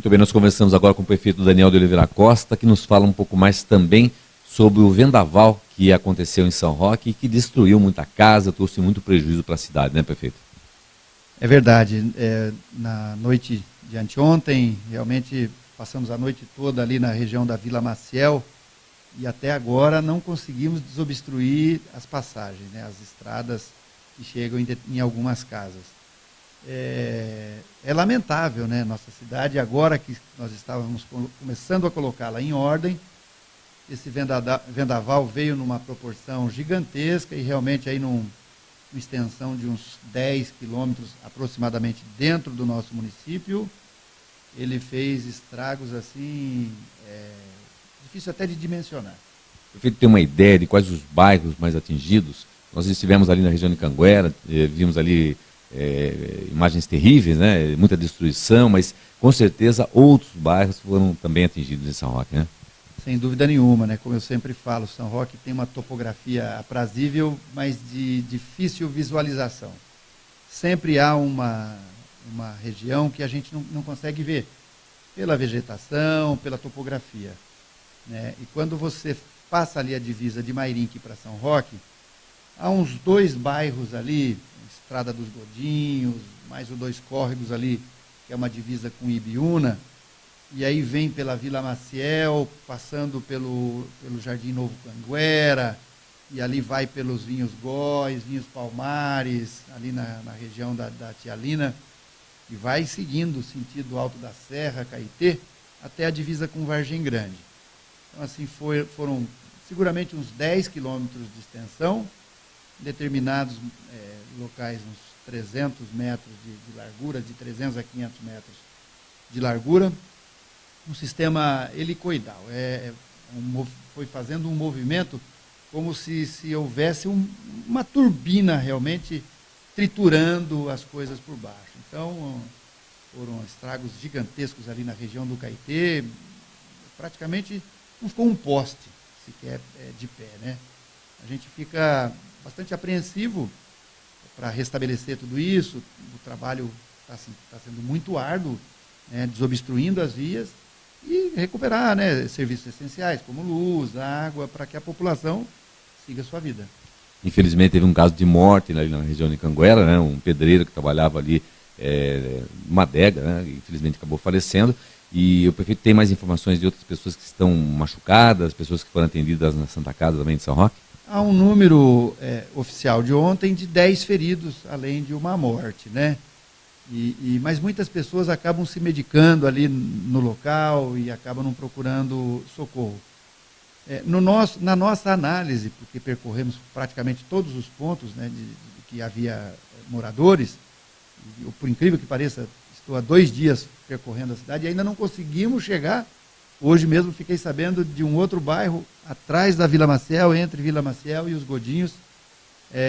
Muito bem, nós conversamos agora com o prefeito Daniel de Oliveira Costa, que nos fala um pouco mais também sobre o vendaval que aconteceu em São Roque e que destruiu muita casa, trouxe muito prejuízo para a cidade, né, prefeito? É verdade. Na noite de anteontem, realmente passamos a noite toda ali na região da Vila Maciel e até agora não conseguimos desobstruir as passagens, né, as estradas que chegam em algumas casas. É lamentável, né, nossa cidade, agora que nós estávamos começando a colocá-la em ordem, esse vendaval veio numa proporção gigantesca e realmente aí numa extensão de uns 10 quilômetros aproximadamente dentro do nosso município, ele fez estragos assim, difícil até de dimensionar. O prefeito tem uma ideia de quais os bairros mais atingidos? Nós estivemos ali na região de Canguera, vimos ali imagens terríveis, né? Muita destruição, mas com certeza outros bairros foram também atingidos em São Roque, né? Sem dúvida nenhuma, né? Como eu sempre falo, São Roque tem uma topografia aprazível, mas de difícil visualização. Sempre há uma região que a gente não consegue ver, pela vegetação, pela topografia, né? E quando você passa ali a divisa de Mairinque para São Roque, há uns 2 bairros ali, Estrada dos Godinhos, mais os 2 córregos ali, que é uma divisa com Ibiúna, e aí vem pela Vila Maciel, passando pelo Jardim Novo Canguera, e ali vai pelos Vinhos Góis, Vinhos Palmares, ali na região da Tialina, e vai seguindo o sentido Alto da Serra, Caetê, até a divisa com Vargem Grande. Então, assim, foram seguramente uns 10 quilômetros de extensão, determinados locais uns 300 metros de largura, de 300 a 500 metros de largura, um sistema helicoidal. Foi fazendo um movimento como se houvesse uma turbina realmente triturando as coisas por baixo. Então, foram estragos gigantescos ali na região do Caetê, praticamente não ficou um poste sequer de pé, né? A gente fica bastante apreensivo para restabelecer tudo isso. O trabalho está sendo muito árduo, né, desobstruindo as vias e recuperar, né, serviços essenciais como luz, água, para que a população siga a sua vida. Infelizmente teve um caso de morte ali na região de Canguera, né, um pedreiro que trabalhava ali numa adega, né, infelizmente acabou falecendo. E o prefeito tem mais informações de outras pessoas que estão machucadas, pessoas que foram atendidas na Santa Casa também de São Roque? Há um número oficial de ontem de 10 feridos, além de uma morte, né? Mas muitas pessoas acabam se medicando ali no local e acabam não procurando socorro. Na nossa análise, porque percorremos praticamente todos os pontos, né, de que havia moradores, e, por incrível que pareça, estou há 2 dias percorrendo a cidade e ainda não conseguimos chegar. Hoje mesmo fiquei sabendo de um outro bairro, atrás da Vila Maciel, entre Vila Maciel e os Godinhos,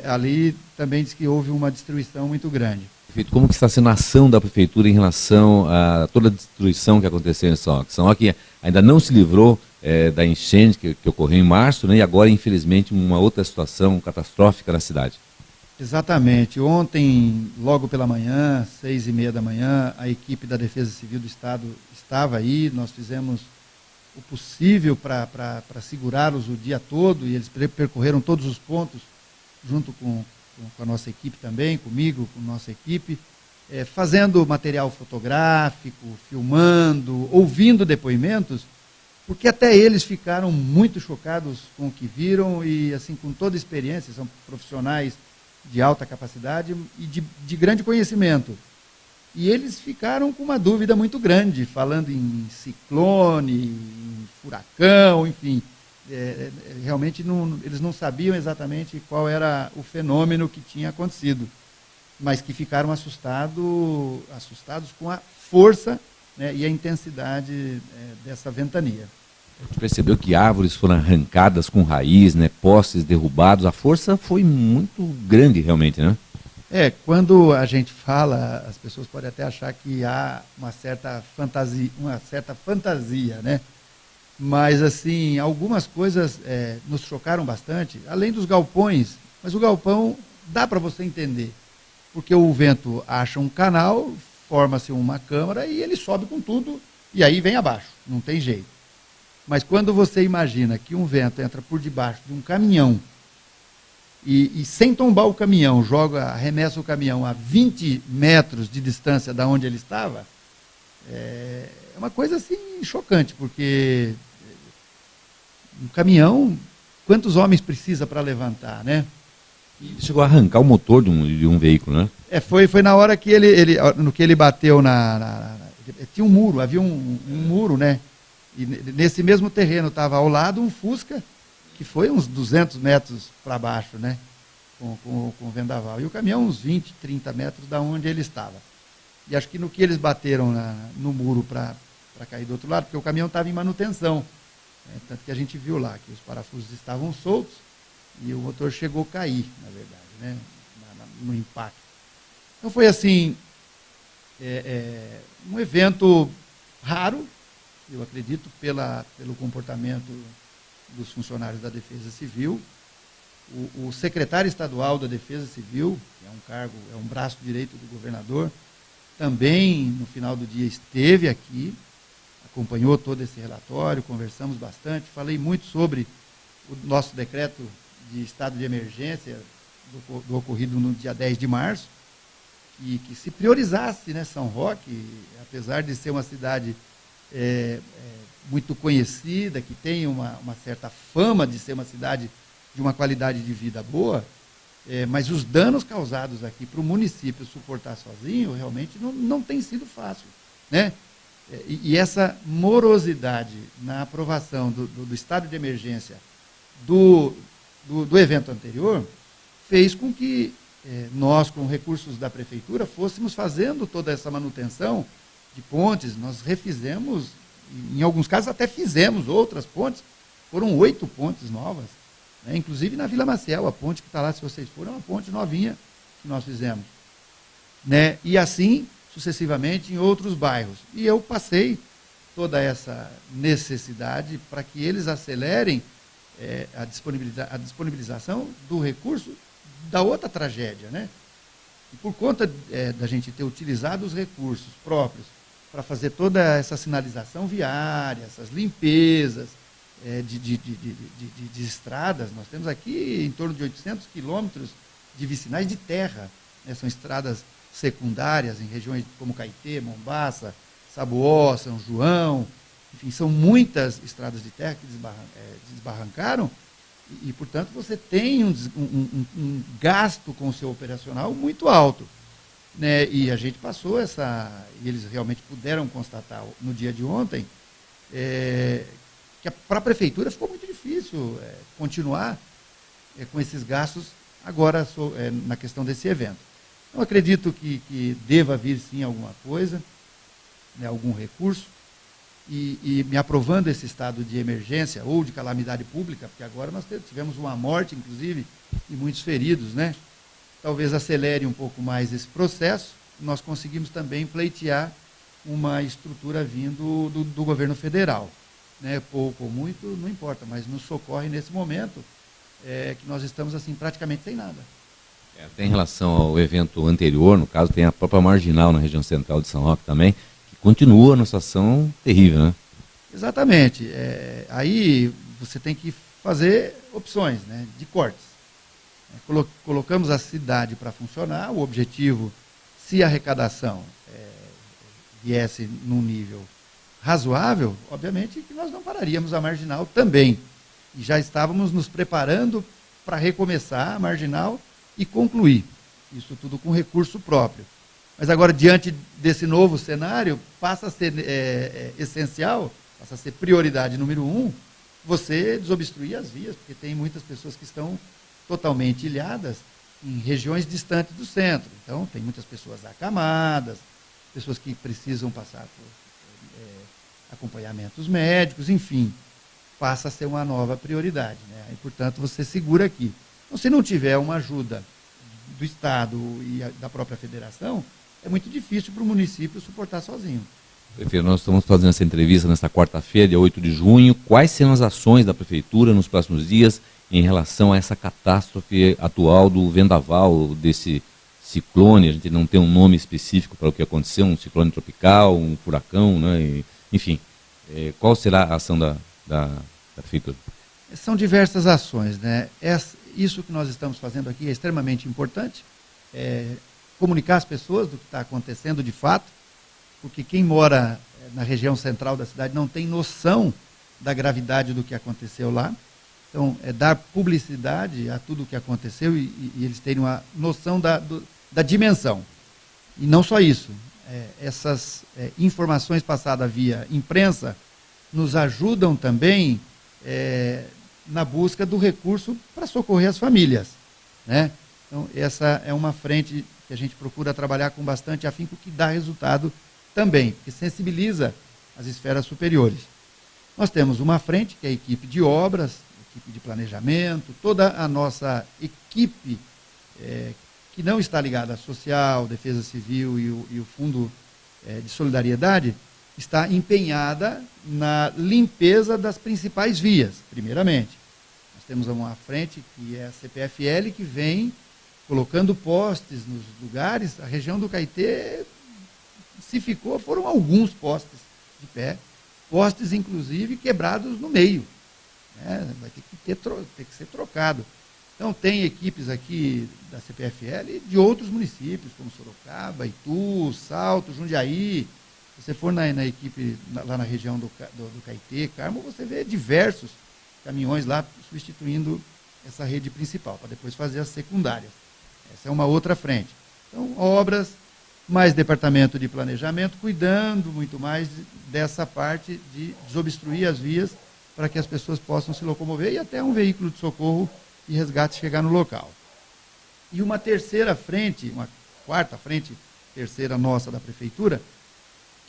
ali também diz que houve uma destruição muito grande. Prefeito, como que está sendo a ação da prefeitura em relação a toda a destruição que aconteceu em São Roque? São Roque ainda não se livrou da enchente que ocorreu em março, né, e agora, infelizmente, uma outra situação catastrófica na cidade. Exatamente. Ontem, logo pela manhã, 6h30 da manhã, a equipe da Defesa Civil do Estado estava aí, nós fizemos o possível para segurá-los o dia todo, e eles percorreram todos os pontos, junto com a nossa equipe também, comigo, com a nossa equipe, fazendo material fotográfico, filmando, ouvindo depoimentos, porque até eles ficaram muito chocados com o que viram e, assim, com toda a experiência, são profissionais de alta capacidade e de grande conhecimento. E eles ficaram com uma dúvida muito grande, falando em ciclone, em furacão, enfim. Realmente eles não sabiam exatamente qual era o fenômeno que tinha acontecido, mas que ficaram assustados com a força, né, e a intensidade dessa ventania. A gente percebeu que árvores foram arrancadas com raiz, né, postes derrubados, a força foi muito grande realmente, né? Quando a gente fala, as pessoas podem até achar que há uma certa fantasia, né? Mas, assim, algumas coisas nos chocaram bastante, além dos galpões, mas o galpão dá para você entender, porque o vento acha um canal, forma-se uma câmara e ele sobe com tudo E aí vem abaixo, não tem jeito. Mas quando você imagina que um vento entra por debaixo de um caminhão e sem tombar o caminhão, arremessa o caminhão a 20 metros de distância da onde ele estava, é uma coisa assim chocante, porque um caminhão, quantos homens precisa para levantar, né? E chegou a arrancar o motor de um veículo, né? Foi na hora que ele bateu tinha um muro, havia um muro, né? E nesse mesmo terreno estava ao lado um Fusca, que foi uns 200 metros para baixo, né? Com o vendaval. E o caminhão uns 20, 30 metros da onde ele estava. E acho que no que eles bateram no muro para cair do outro lado, porque o caminhão estava em manutenção. Tanto que a gente viu lá que os parafusos estavam soltos e o motor chegou a cair, na verdade, né? No impacto. Então foi assim, um evento raro, eu acredito, pelo comportamento dos funcionários da Defesa Civil. O secretário estadual da Defesa Civil, que é um cargo, é um braço direito do governador, também no final do dia esteve aqui, acompanhou todo esse relatório, conversamos bastante, falei muito sobre o nosso decreto de estado de emergência do ocorrido no dia 10 de março, e que se priorizasse, né, São Roque, apesar de ser uma cidade muito conhecida, que tem uma certa fama de ser uma cidade de uma qualidade de vida boa, mas os danos causados aqui para o município suportar sozinho realmente não tem sido fácil, né? E essa morosidade na aprovação do estado de emergência do evento anterior fez com que nós, com recursos da prefeitura, fôssemos fazendo toda essa manutenção de pontes. Nós refizemos, em alguns casos até fizemos outras pontes, foram 8 pontes novas, né? Inclusive na Vila Maciel, a ponte que está lá, se vocês forem, é uma ponte novinha que nós fizemos, né? E assim sucessivamente em outros bairros. E eu passei toda essa necessidade para que eles acelerem a disponibilização do recurso da outra tragédia, né? E por conta da gente ter utilizado os recursos próprios para fazer toda essa sinalização viária, essas limpezas de estradas, nós temos aqui em torno de 800 quilômetros de vicinais de terra, né? São estradas secundárias em regiões como Caetê, Mombaça, Sabuó, São João, enfim, são muitas estradas de terra que desbarrancaram e, portanto, você tem um gasto com o seu operacional muito alto, né? E a gente passou e eles realmente puderam constatar no dia de ontem, que para a prefeitura ficou muito difícil continuar com esses gastos agora na questão desse evento. Eu acredito que deva vir sim alguma coisa, né, algum recurso, e me aprovando esse estado de emergência ou de calamidade pública, porque agora nós tivemos uma morte, inclusive, e muitos feridos, né? Talvez acelere um pouco mais esse processo. Nós conseguimos também pleitear uma estrutura vindo do governo federal, né? Pouco ou muito, não importa, mas nos socorre nesse momento que nós estamos assim praticamente sem nada. Tem relação ao evento anterior, no caso, tem a própria Marginal na região central de São Roque também, que continua numa situação terrível, né? Exatamente. Aí você tem que fazer opções, né, de cortes. Colocamos a cidade para funcionar, o objetivo, se a arrecadação viesse num nível razoável, obviamente que nós não pararíamos a Marginal também. E já estávamos nos preparando para recomeçar a Marginal e concluir. Isso tudo com recurso próprio. Mas agora, diante desse novo cenário, passa a ser essencial, passa a ser prioridade número 1, você desobstruir as vias, porque tem muitas pessoas que estão totalmente ilhadas em regiões distantes do centro. Então, tem muitas pessoas acamadas, pessoas que precisam passar por acompanhamentos médicos, enfim, passa a ser uma nova prioridade, né? E, portanto, você segura aqui. Então, se não tiver uma ajuda do Estado e da própria federação, é muito difícil para o município suportar sozinho. Prefeito, nós estamos fazendo essa entrevista nesta quarta-feira, dia 8 de junho. Quais serão as ações da Prefeitura nos próximos dias em relação a essa catástrofe atual do vendaval, desse ciclone? A gente não tem um nome específico para o que aconteceu, um ciclone tropical, um furacão, né? Enfim, qual será a ação da Prefeitura? São diversas ações, né? Isso que nós estamos fazendo aqui é extremamente importante, comunicar às pessoas do que está acontecendo de fato, porque quem mora na região central da cidade não tem noção da gravidade do que aconteceu lá. Então, dar publicidade a tudo o que aconteceu e eles terem uma noção da dimensão. E não só isso, essas informações passadas via imprensa nos ajudam também na busca do recurso para socorrer as famílias, né? Então, essa é uma frente que a gente procura trabalhar com bastante afinco, que dá resultado também, que sensibiliza as esferas superiores. Nós temos uma frente, que é a equipe de obras, equipe de planejamento, toda a nossa equipe que não está ligada à social, defesa civil e o Fundo de Solidariedade, está empenhada na limpeza das principais vias, primeiramente. Nós temos uma frente que é a CPFL, que vem colocando postes nos lugares. A região do Caetê, se ficou, foram alguns postes de pé, postes inclusive quebrados no meio, né? Vai ter que ser trocado. Então tem equipes aqui da CPFL de outros municípios, como Sorocaba, Itu, Salto, Jundiaí. Se você for na equipe lá na região do Caetê, Carmo, você vê diversos caminhões lá substituindo essa rede principal, para depois fazer as secundárias. Essa é uma outra frente. Então, obras, mais departamento de planejamento, cuidando muito mais dessa parte de desobstruir as vias para que as pessoas possam se locomover e até um veículo de socorro e resgate chegar no local. E uma terceira frente, uma quarta frente, terceira nossa da Prefeitura,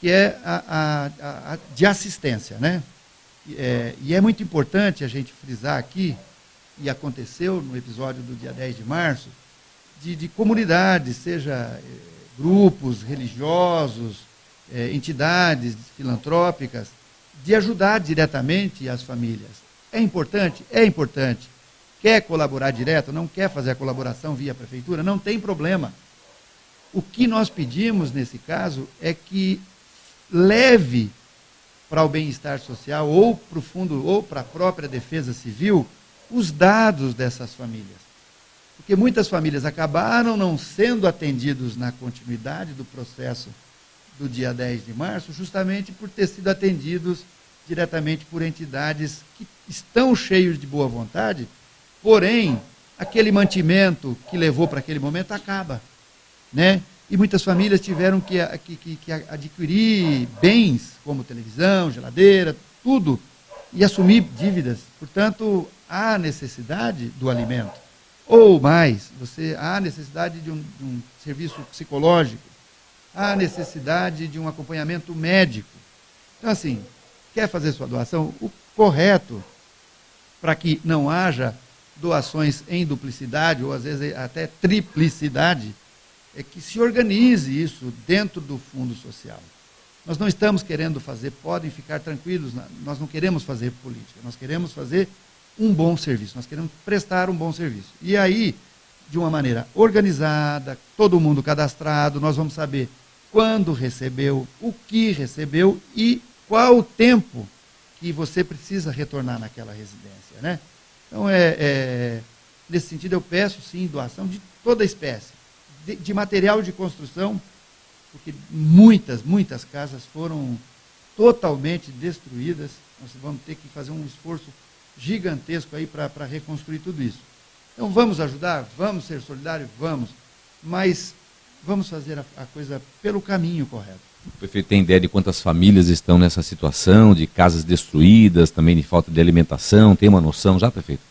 que é a de assistência, né? E é muito importante a gente frisar aqui, e aconteceu no episódio do dia 10 de março, de comunidades, seja grupos religiosos, entidades filantrópicas, de ajudar diretamente as famílias. É importante? É importante. Quer colaborar direto? Não quer fazer a colaboração via Prefeitura? Não tem problema. O que nós pedimos nesse caso é que leve para o bem-estar social ou para o fundo ou para a própria defesa civil os dados dessas famílias. Porque muitas famílias acabaram não sendo atendidos na continuidade do processo do dia 10 de março, justamente por ter sido atendidos diretamente por entidades que estão cheios de boa vontade, porém, aquele mantimento que levou para aquele momento acaba, né? E muitas famílias tiveram que adquirir bens, como televisão, geladeira, tudo, e assumir dívidas. Portanto, há necessidade do alimento. Ou mais, há necessidade de um serviço psicológico, há necessidade de um acompanhamento médico. Então, assim, quer fazer sua doação? O correto, para que não haja doações em duplicidade, ou às vezes até triplicidade, é que se organize isso dentro do Fundo Social. Nós não estamos querendo fazer, podem ficar tranquilos, nós não queremos fazer política, nós queremos fazer um bom serviço, nós queremos prestar um bom serviço. E aí, de uma maneira organizada, todo mundo cadastrado, nós vamos saber quando recebeu, o que recebeu e qual o tempo que você precisa retornar naquela residência, né? Então, nesse sentido, eu peço, sim, doação de toda espécie, de material de construção, porque muitas casas foram totalmente destruídas. Nós vamos ter que fazer um esforço gigantesco aí para reconstruir tudo isso. Então, vamos ajudar? Vamos ser solidários? Vamos. Mas vamos fazer a coisa pelo caminho correto. O prefeito tem ideia de quantas famílias estão nessa situação, de casas destruídas, também de falta de alimentação? Tem uma noção já, prefeito?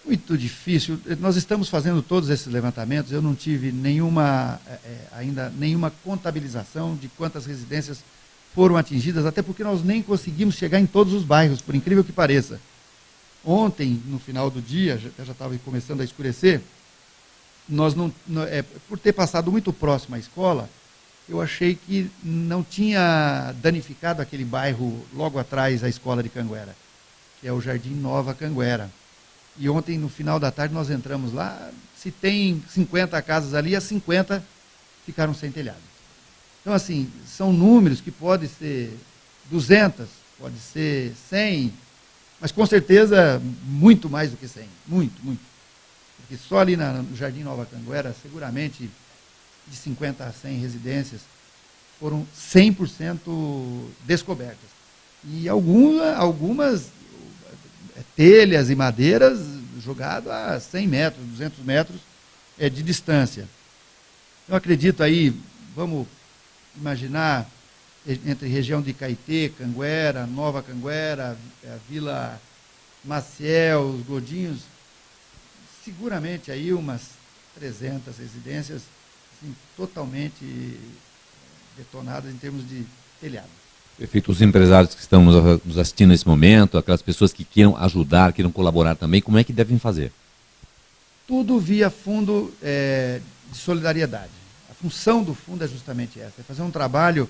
Muito difícil. Nós estamos fazendo todos esses levantamentos. Eu não tive ainda nenhuma contabilização de quantas residências foram atingidas, até porque nós nem conseguimos chegar em todos os bairros, por incrível que pareça. Ontem, no final do dia, já estava começando a escurecer, nós por ter passado muito próximo à escola, eu achei que não tinha danificado aquele bairro logo atrás da escola de Canguera, que é o Jardim Nova Canguera. E ontem, no final da tarde, nós entramos lá, se tem 50 casas ali, as 50 ficaram sem telhado. Então, assim, são números que podem ser 200, pode ser 100, mas com certeza muito mais do que 100, muito, muito. Porque só ali no Jardim Nova Canguera, seguramente de 50 a 100 residências foram 100% descobertas. E algumas telhas e madeiras jogadas a 100 metros, 200 metros de distância. Eu acredito aí, vamos imaginar, entre região de Caetê, Canguera, Nova Canguera, a Vila Maciel, os Godinhos, seguramente aí umas 300 residências assim, totalmente detonadas em termos de telhado. Perfeito. Os empresários que estão nos assistindo nesse momento, aquelas pessoas que queiram ajudar, queiram colaborar também, como é que devem fazer? Tudo via fundo de solidariedade. A função do fundo é justamente essa, é fazer um trabalho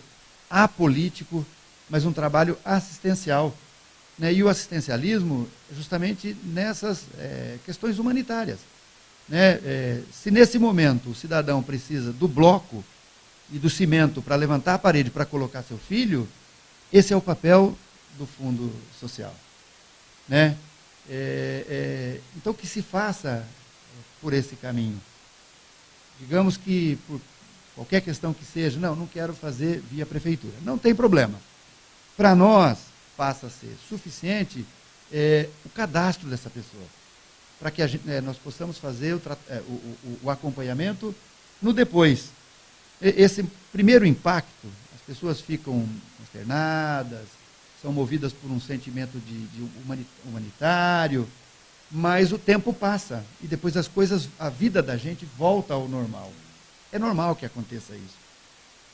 apolítico, mas um trabalho assistencial. Né? E o assistencialismo é justamente nessas questões humanitárias. Né? Se nesse momento o cidadão precisa do bloco e do cimento para levantar a parede para colocar seu filho, esse é o papel do Fundo Social. Né? Então, que se faça por esse caminho. Digamos que, por qualquer questão que seja, não quero fazer via prefeitura. Não tem problema. Para nós, passa a ser suficiente o cadastro dessa pessoa, para que nós possamos fazer o acompanhamento no depois. Esse primeiro impacto, as pessoas ficam consternadas, são movidas por um sentimento de humanitário, mas o tempo passa e depois a vida da gente volta ao normal. É normal que aconteça isso.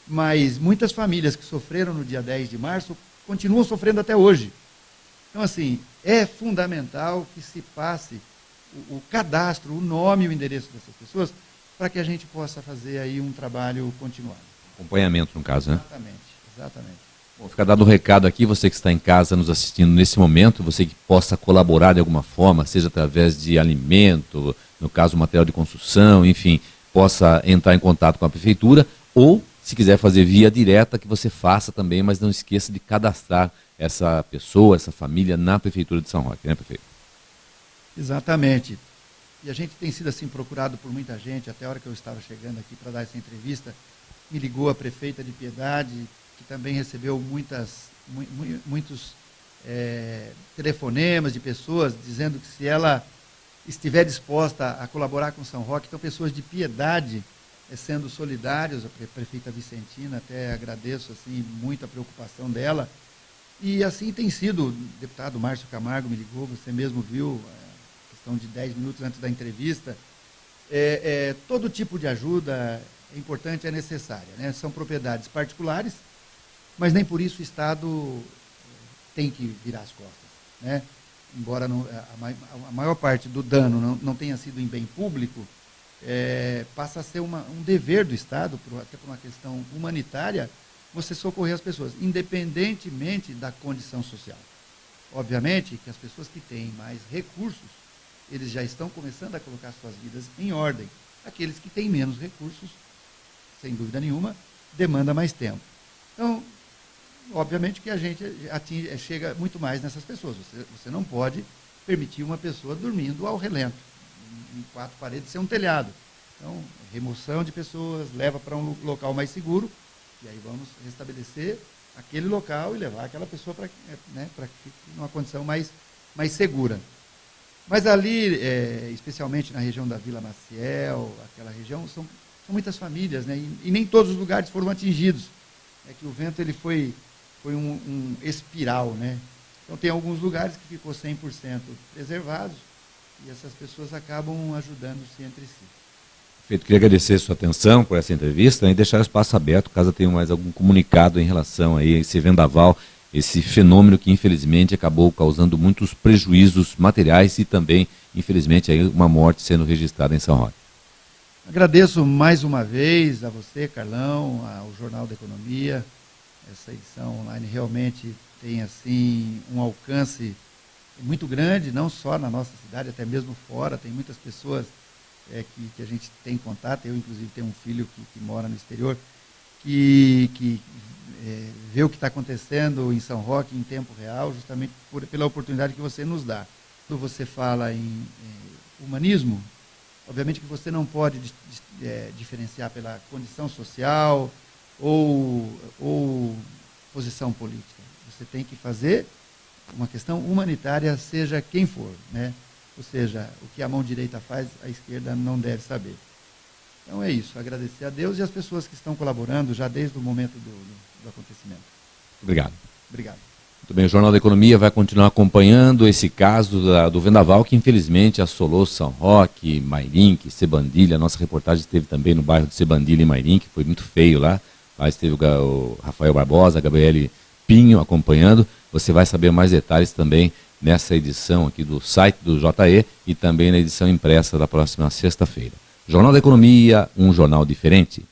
Mas muitas famílias que sofreram no dia 10 de março continuam sofrendo até hoje. Então, assim, é fundamental que se passe o cadastro, o nome e o endereço dessas pessoas, para que a gente possa fazer aí um trabalho continuado. Acompanhamento, no caso, né? Exatamente. Bom, fica dado o recado aqui, você que está em casa nos assistindo nesse momento, você que possa colaborar de alguma forma, seja através de alimento, no caso material de construção, enfim, possa entrar em contato com a prefeitura, ou se quiser fazer via direta, que você faça também, mas não esqueça de cadastrar essa pessoa, essa família na prefeitura de São Roque, né, prefeito? Exatamente. E a gente tem sido assim procurado por muita gente, até a hora que eu estava chegando aqui para dar essa entrevista, me ligou a prefeita de Piedade, que também recebeu muitos telefonemas de pessoas dizendo que se ela estiver disposta a colaborar com São Roque, então pessoas de Piedade sendo solidários, a prefeita Vicentina, até agradeço assim, muito a preocupação dela, e assim tem sido. O deputado Márcio Camargo me ligou, você mesmo viu, questão de 10 minutos antes da entrevista. Todo tipo de ajuda é importante, é necessária. Né? São propriedades particulares, mas nem por isso o Estado tem que virar as costas. Né? Embora a maior parte do dano não tenha sido em bem público, passa a ser um dever do Estado, até por uma questão humanitária, você socorrer as pessoas, independentemente da condição social. Obviamente que as pessoas que têm mais recursos, eles já estão começando a colocar suas vidas em ordem. Aqueles que têm menos recursos, sem dúvida nenhuma, demanda mais tempo. Então, obviamente que a gente chega muito mais nessas pessoas. Você não pode permitir uma pessoa dormindo ao relento, em 4 paredes, sem um telhado. Então, remoção de pessoas, leva para um local mais seguro, e aí vamos restabelecer aquele local e levar aquela pessoa para que fique numa condição mais segura. Mas ali, especialmente na região da Vila Maciel, aquela região, são muitas famílias, né? E nem todos os lugares foram atingidos. É que o vento ele foi um espiral, né? Então tem alguns lugares que ficou 100% preservados e essas pessoas acabam ajudando-se entre si. Perfeito, queria agradecer a sua atenção por essa entrevista e deixar o espaço aberto caso tenha mais algum comunicado em relação a esse vendaval, esse fenômeno que infelizmente acabou causando muitos prejuízos materiais e também, infelizmente, aí uma morte sendo registrada em São Roque. Agradeço mais uma vez a você, Carlão, ao Jornal da Economia. Essa edição online realmente tem assim um alcance muito grande, não só na nossa cidade, até mesmo fora. Tem muitas pessoas que a gente tem contato. Eu, inclusive, tenho um filho que mora no exterior, que vê o que está acontecendo em São Roque em tempo real, justamente pela oportunidade que você nos dá. Quando você fala em humanismo, obviamente que você não pode diferenciar pela condição social ou posição política. Você tem que fazer uma questão humanitária, seja quem for, né? Ou seja, o que a mão direita faz, a esquerda não deve saber. Então é isso, agradecer a Deus e as pessoas que estão colaborando já desde o momento do acontecimento. Obrigado. Obrigado. Muito bem, o Jornal da Economia vai continuar acompanhando esse caso do vendaval que infelizmente assolou São Roque, Mairinque, Sebandilha. A nossa reportagem esteve também no bairro de Sebandilha e Mairinque, foi muito feio lá. Lá esteve o Rafael Barbosa, a Gabriele Pinho acompanhando. Você vai saber mais detalhes também nessa edição aqui do site do JE e também na edição impressa da próxima sexta-feira. Jornal da Economia, um jornal diferente.